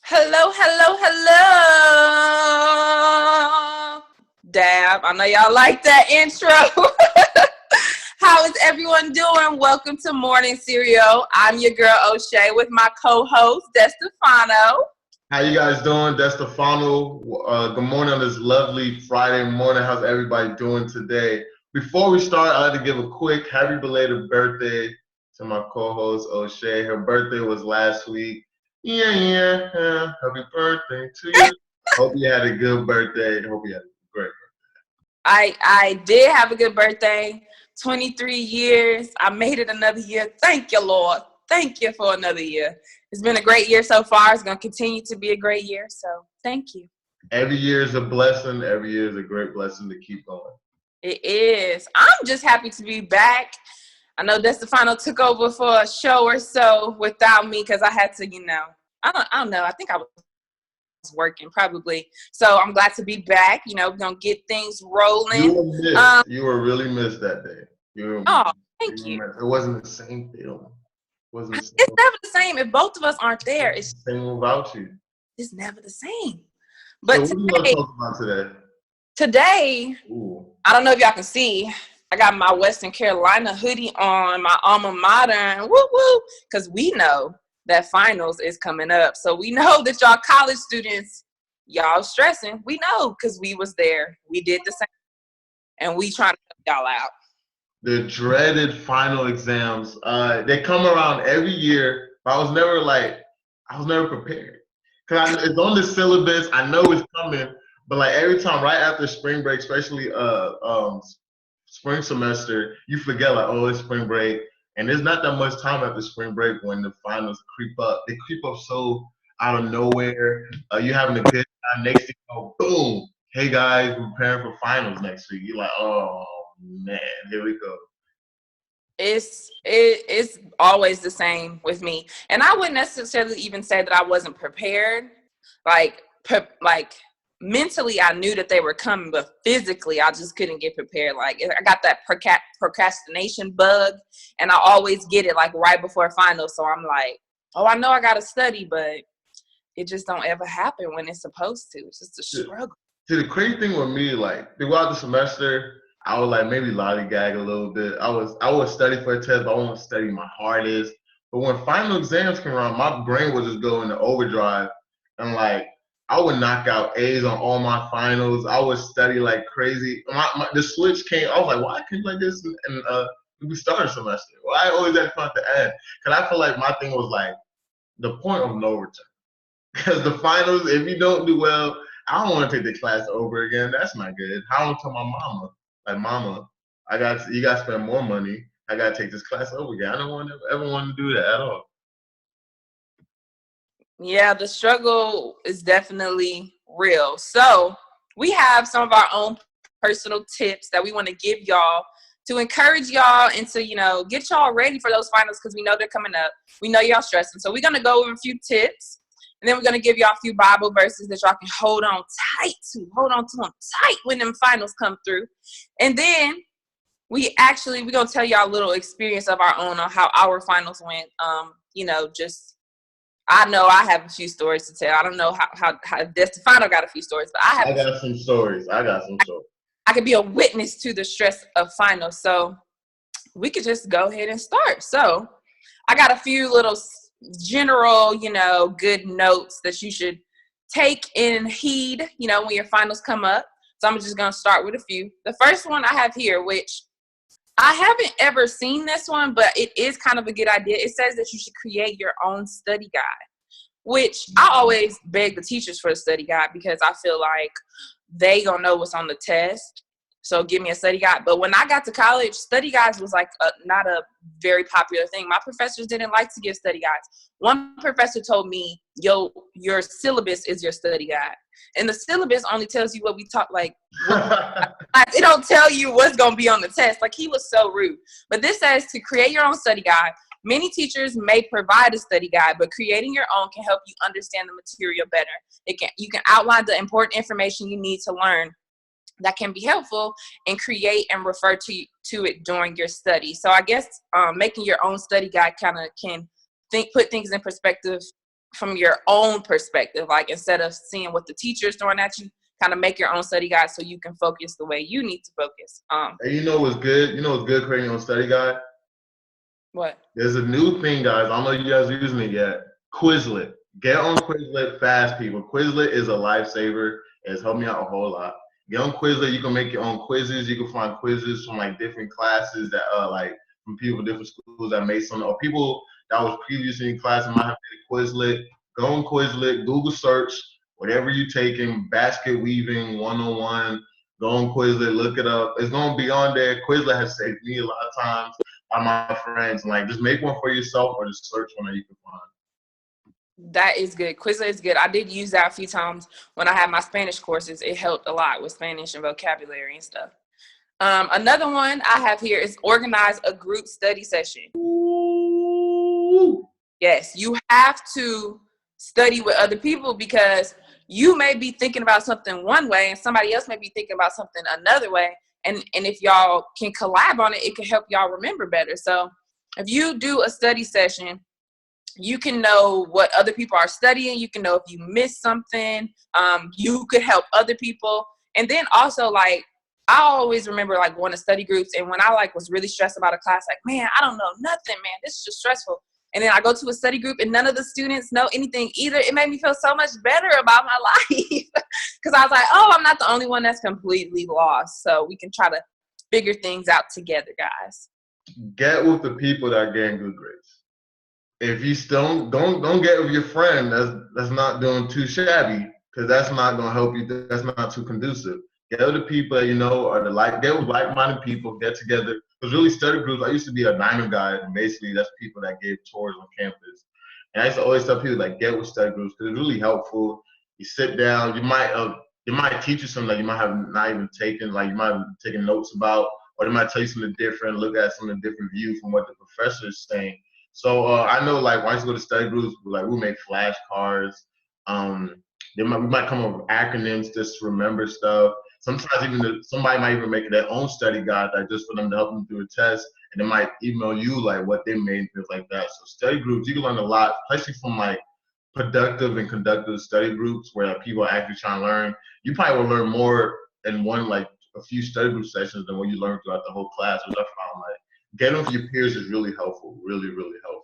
Hello, hello, hello. Dab, I know y'all like that intro. How is everyone doing? Welcome to Morning Cereal. I'm your girl O'Shea with my co-host Destefano. How you guys doing? That's Stefano. Good morning on this lovely Friday morning. How's everybody doing today? Before we start, I'd like to give a quick happy belated birthday to my co-host O'Shea. Her birthday was last week. Yeah. Happy birthday to you. Hope you had a good birthday. Hope you had a great I did have a good birthday. 23 years. I made it another year. Thank you, Lord. Thank you for another year. It's been a great year so far. It's going to continue to be a great year. So thank you. Every year is a blessing. Every year is a great blessing to keep going. It is. I'm just happy to be back. I know Destefano took over for a show or so without me because I had to, I don't know. I think I was working probably. So I'm glad to be back. We're going to get things rolling. You were missed. You were really missed that day. Thank you. It wasn't the same feeling. It's never the same if both of us aren't there. It's the same without you. It's never the same. But so what are you going to talk about today? Today, Ooh. I don't know if y'all can see, I got my Western Carolina hoodie on, my alma mater, and woo, because we know that finals is coming up. So we know that y'all college students, y'all stressing. We know because we was there. We did the same, and we trying to help y'all out. The dreaded final exams. They come around every year, but I was never prepared. Because it's on the syllabus. I know it's coming, but like every time right after spring break, especially spring semester, you forget like, oh, it's spring break. And there's not that much time after spring break when the finals creep up. They creep up so out of nowhere. You're having a good time. Next thing you know, boom. Hey guys, we're preparing for finals next week. You're like, oh man, here we go. It's always the same with me, and I wouldn't necessarily even say that I wasn't prepared. Like mentally, I knew that they were coming, but physically, I just couldn't get prepared. Like I got that procrastination bug, and I always get it like right before finals. So I'm like, oh, I know I got to study, but it just don't ever happen when it's supposed to. It's just a struggle. See, the crazy thing with me, like throughout the semester, I would like maybe lollygag a little bit. I would study for a test, but I won't study my hardest. But when final exams come around, my brain would just go into overdrive, and like I would knock out A's on all my finals. I would study like crazy. The switch came. I was like, why can't like this? And we started semester. Why I always had fun at the end? Because I feel like my thing was like the point of no return. Because the finals, if you don't do well, I don't want to take the class over again. That's not good. How am I tell my mama? Like, mama, you got to spend more money. I got to take this class over again. I don't ever want to do that at all. Yeah, the struggle is definitely real. So we have some of our own personal tips that we want to give y'all to encourage y'all and to, get y'all ready for those finals because we know they're coming up. We know y'all stressing. So we're going to go over a few tips, and then we're going to give y'all a few Bible verses that y'all can hold on tight to. Hold on to them tight when them finals come through. And then we're going to tell y'all a little experience of our own on how our finals went. I know I have a few stories to tell. I don't know how Destefano got a few stories, but I got some stories. I could be a witness to the stress of finals. So we could just go ahead and start. So I got a few little general, good notes that you should take in heed, when your finals come up. So I'm just going to start with a few. The first one I have here, which I haven't ever seen this one, but it is kind of a good idea. It says that you should create your own study guide, which I always beg the teachers for a study guide because I feel like they gonna know what's on the test. So give me a study guide. But when I got to college, study guides was like not a very popular thing. My professors didn't like to give study guides. One professor told me, your syllabus is your study guide. And the syllabus only tells you what we taught, like, it don't tell you what's going to be on the test. Like, he was so rude. But this says to create your own study guide. Many teachers may provide a study guide, but creating your own can help you understand the material better. You can outline the important information you need to learn that can be helpful and create and refer to it during your study. So I guess making your own study guide kind of can put things in perspective from your own perspective. Like, instead of seeing what the teacher's throwing at you, kind of make your own study guide so you can focus the way you need to focus. And you know what's good? You know what's good creating your own study guide? What? There's a new thing, guys. I don't know if you guys are using it yet. Quizlet. Get on Quizlet fast, people. Quizlet is a lifesaver. It's helped me out a whole lot. Get on Quizlet. You can make your own quizzes. You can find quizzes from like different classes that like from people from different schools that made something, or people that was previously in class and might have made Quizlet. Go on Quizlet. Google search whatever you're taking. Basket weaving 101. Go on Quizlet. Look it up. It's gonna be on there. Quizlet has saved me a lot of times. On my friends, like, just make one for yourself or just search one that you can find. That is good. Quizlet is good. I did use that a few times when I had my Spanish courses. It helped a lot with Spanish and vocabulary and stuff. Another one I have here is organize a group study session. Ooh. Yes, you have to study with other people, because you may be thinking about something one way and somebody else may be thinking about something another way. And if y'all can collab on it, it can help y'all remember better. So if you do a study session, you can know what other people are studying. You can know if you missed something. You could help other people. And then also, like, I always remember like going to study groups, and when I like was really stressed about a class, like, man, I don't know nothing, man. This is just stressful. And then I go to a study group and none of the students know anything either. It made me feel so much better about my life, because I was like, oh, I'm not the only one that's completely lost. So we can try to figure things out together, guys. Get with the people that are getting good grades. If you still don't get with your friend that's not doing too shabby, because that's not gonna help you. That's not too conducive. Get with the people that you know are get with like-minded people. Get together. Because really, study groups. I used to be a diamond guide, and basically that's people that gave tours on campus. And I used to always tell people like get with study groups because it's really helpful. You sit down. You might teach you something that you might have not even taken. Like you might have taken notes about, or they might tell you something different. Look at some of the different views from what the professor is saying. So I know, like, when I used to go to study groups, like, we make flashcards. We might come up with acronyms just to remember stuff. Sometimes even somebody might even make their own study guide, like, just for them to help them through a test, and they might email you like what they made and things like that. So study groups, you can learn a lot, especially from like productive and conductive study groups where like, people are actually trying to learn. You probably will learn more in one, like, a few study group sessions than what you learn throughout the whole class, which I found like getting with your peers is really helpful, really, really helpful.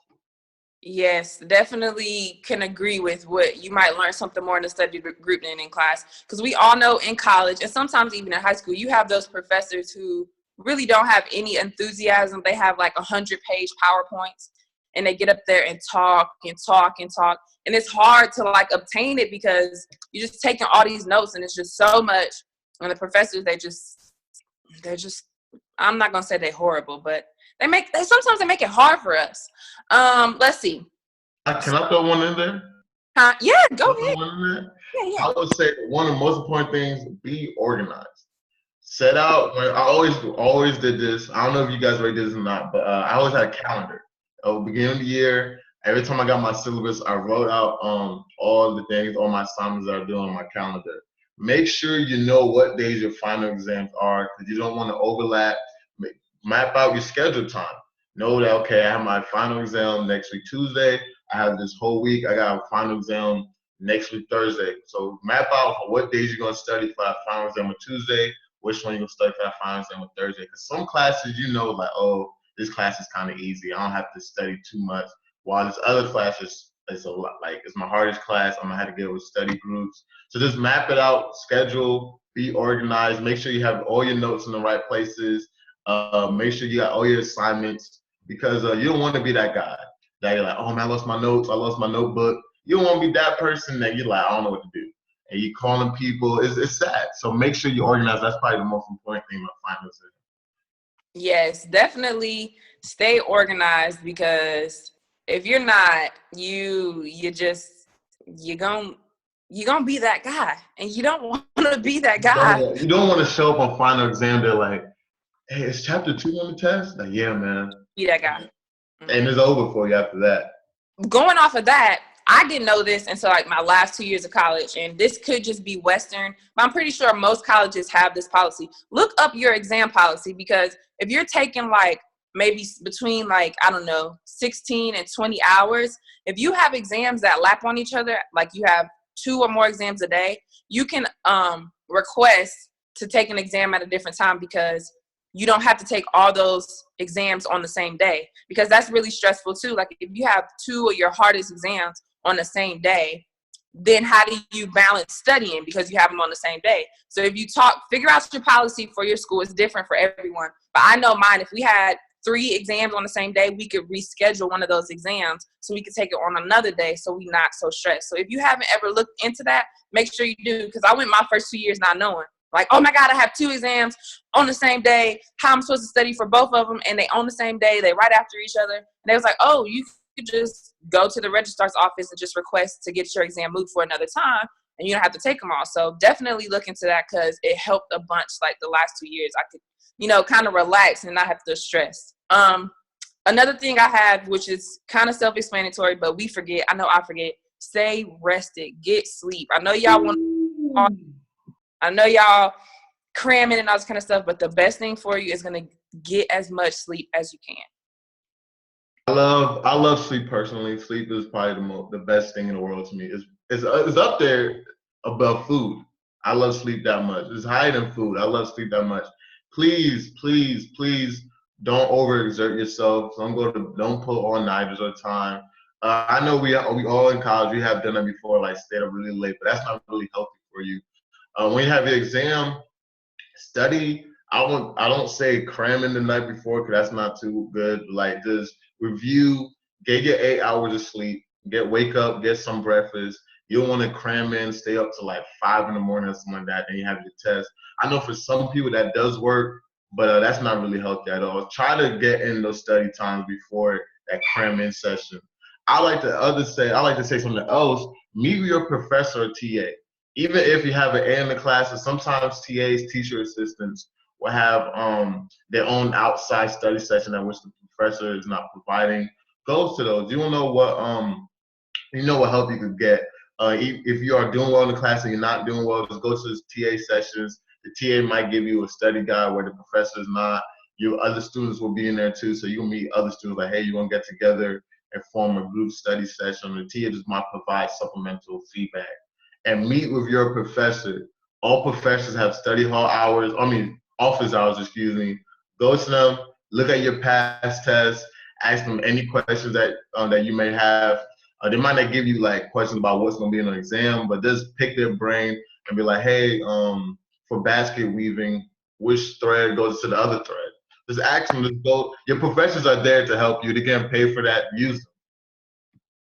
Yes, definitely can agree with what you might learn something more in the study group than in class. Because we all know in college, and sometimes even in high school, you have those professors who really don't have any enthusiasm. They have like 100-page PowerPoints, and they get up there and talk and talk and talk. And it's hard to like obtain it because you're just taking all these notes, and it's just so much. And the professors, they're just, I'm not going to say they're horrible, but sometimes they make it hard for us. Let's see. Can I throw one in there? Yeah, go ahead. Yeah. I would say one of the most important things, be organized. Set out, I always did this. I don't know if you guys already did this or not, but I always had a calendar. At the beginning of the year, every time I got my syllabus, I wrote out all the things, all my assignments that I do on my calendar. Make sure you know what days your final exams are, because you don't want to overlap. Map out your schedule time. Know that, okay, I have my final exam next week Tuesday. I have this whole week. I got a final exam next week Thursday. So map out for what days you're going to study for that final exam on Tuesday, which one you're going to study for that final exam on Thursday. Because some classes, you know, like, oh, this class is kind of easy. I don't have to study too much. While this other class is a lot, like, it's my hardest class. I'm going to have to get with study groups. So just map it out, schedule, be organized. Make sure you have all your notes in the right places. Make sure you got all your assignments, because you don't want to be that guy that you're like, oh man, I lost my notes, I lost my notebook. You don't want to be that person that you're like, I don't know what to do. And you calling people, it's sad. So make sure you organize. That's probably the most important thing about finals. Yes, definitely stay organized, because if you're not, you're gonna be that guy, and you don't want to be that guy. You don't want to show up on final exam. They're like, hey, is chapter 2 on the test? Like, yeah, man. Be that guy. And it's over for you after that. Going off of that, I didn't know this until like my last 2 years of college, and this could just be Western, but I'm pretty sure most colleges have this policy. Look up your exam policy, because if you're taking like maybe between like, I don't know, 16 and 20 hours. If you have exams that lap on each other, like you have 2 or more exams a day, you can request to take an exam at a different time, because you don't have to take all those exams on the same day, because that's really stressful too. Like if you have 2 of your hardest exams on the same day, then how do you balance studying because you have them on the same day? So if you figure out your policy for your school. It's different for everyone. But I know mine, if we had 3 exams on the same day, we could reschedule one of those exams so we could take it on another day so we're not so stressed. So if you haven't ever looked into that, make sure you do, because I went my first 2 years not knowing. Like, oh my God, I have 2 exams on the same day. How I'm supposed to study for both of them? And they on the same day. They right after each other. And they was like, oh, you could just go to the registrar's office and just request to get your exam moved for another time, and you don't have to take them all. So definitely look into that, because it helped a bunch. Like the last 2 years, I could, kind of relax and not have to stress. Another thing I have, which is kind of self-explanatory, but we forget. I know I forget. Stay rested. Get sleep. I know y'all want. I know y'all cramming and all this kind of stuff, but the best thing for you is going to get as much sleep as you can. I love sleep personally. Sleep is probably the best thing in the world to me. It's up there above food. I love sleep that much. It's higher than food. I love sleep that much. Please, please, please don't overexert yourself. Don't pull all-nighters all the time. I know we all in college, we have done that before, like stayed up really late, but that's not really healthy for you. When you have your exam, study. I don't say cramming the night before, because that's not too good. Like just review, get your 8 hours of sleep, wake up, get some breakfast. You don't want to cram in, stay up to like 5 in the morning or something like that, and you have your test. I know for some people that does work, but that's not really healthy at all. Try to get in those study times before that cram in session. I like to say something else. Meet with your professor or TA. Even if you have an A in the classes, sometimes TAs, teacher assistants, will have their own outside study session at which the professor is not providing. Go to those. You don't know what help you could get. If you are doing well in the class and you're not doing well, just go to the TA sessions. The TA might give you a study guide where the professor is not. Your other students will be in there too, so you'll meet other students like, hey, you want to get together and form a group study session. The TA just might provide supplemental feedback. And meet with your professor. All professors have office hours, excuse me. Go to them, look at your past tests, ask them any questions that you may have. They might not give you like questions about what's going to be in an exam, but just pick their brain and be like, hey, for basket weaving, which thread goes to the other thread? Just ask them. Just go. Your professors are there to help you. They can't pay for that. Use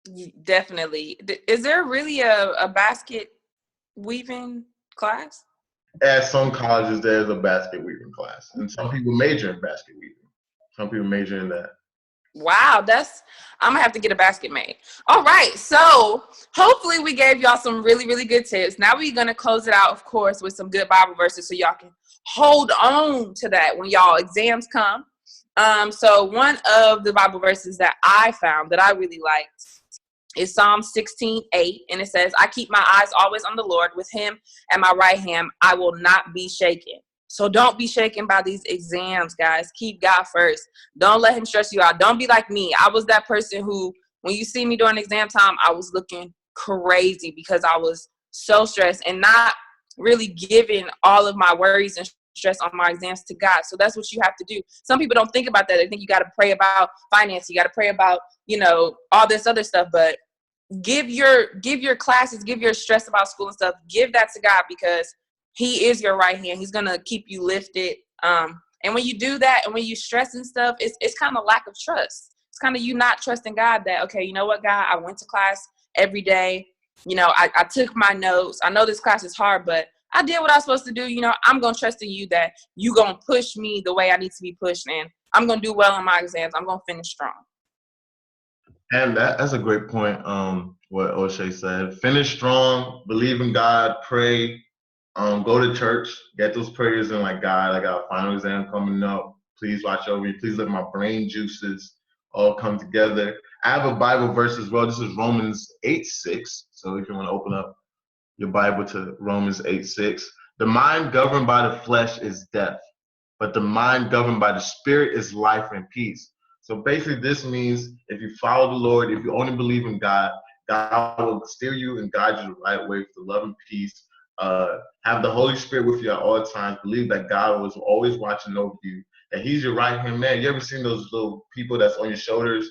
them. Definitely. Is there really a basket weaving class? At some colleges, there's a basket weaving class, and some people major in basket weaving. Some people major in that. Wow, I'm gonna have to get a basket made. All right, so hopefully we gave y'all some really, really good tips. Now we're gonna close it out, of course, with some good Bible verses so y'all can hold on to that when y'all exams come. So one of the Bible verses that I found that I really liked is Psalm 16:8, and it says, I keep my eyes always on the Lord. With him at my right hand, I will not be shaken. So don't be shaken by these exams, guys. Keep God first. Don't let him stress you out. Don't be like me. I was that person who, when you see me during exam time, I was looking crazy because I was so stressed and not really giving all of my worries and stress on my exams to God. So that's what you have to do. Some people don't think about that. They think you got to pray about finance. You got to pray about, all this other stuff. But give your classes, give your stress about school and stuff, give that to God, because he is your right hand. He's going to keep you lifted. And when you do that and when you stress and stuff, it's kind of lack of trust. It's kind of you not trusting God that, okay, you know what, God, I went to class every day. I took my notes. I know this class is hard, but I did what I was supposed to do. I'm going to trust in you that you going to push me the way I need to be pushed, and I'm going to do well in my exams. I'm going to finish strong. And that's a great point, what O'Shea said. Finish strong, believe in God, pray, go to church, get those prayers in like, God, I got a final exam coming up. Please watch over me. Please let my brain juices all come together. I have a Bible verse as well. This is Romans 8:6. So if you want to open up your Bible to Romans 8:6. The mind governed by the flesh is death, but the mind governed by the Spirit is life and peace. So basically, this means if you follow the Lord, if you only believe in God, God will steer you and guide you the right way for love and peace. Have the Holy Spirit with you at all times. Believe that God was always watching over you, that He's your right hand man. You ever seen those little people that's on your shoulders?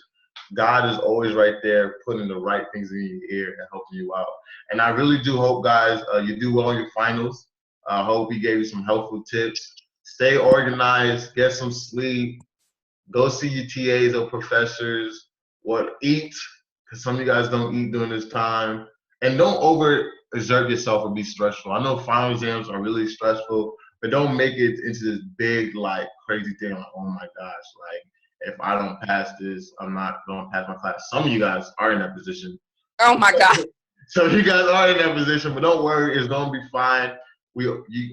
God is always right there, putting the right things in your ear and helping you out. And I really do hope, guys, you do well in your finals. I hope He gave you some helpful tips. Stay organized, get some sleep, go see your TAs or professors, eat, because some of you guys don't eat during this time. And don't overexert yourself or be stressful. I know final exams are really stressful, but don't make it into this big, like, crazy thing. Like, oh my gosh, like, if I don't pass this, I'm not going to pass my class. Some of you guys are in that position. Oh my God. So you guys are in that position, but don't worry, it's going to be fine.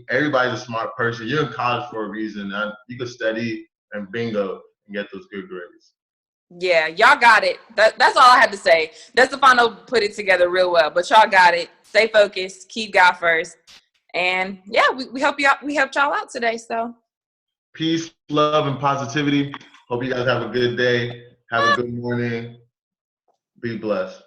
Everybody's a smart person. You're in college for a reason. And you can study and bingo and get those good grades. Yeah, y'all got it. That's all I have to say. That's the final put it together real well. But y'all got it. Stay focused. Keep God first. And yeah, we help you out. We helped y'all out today. So Peace, love, and positivity. Hope you guys have a good day. Have a good morning. Be blessed.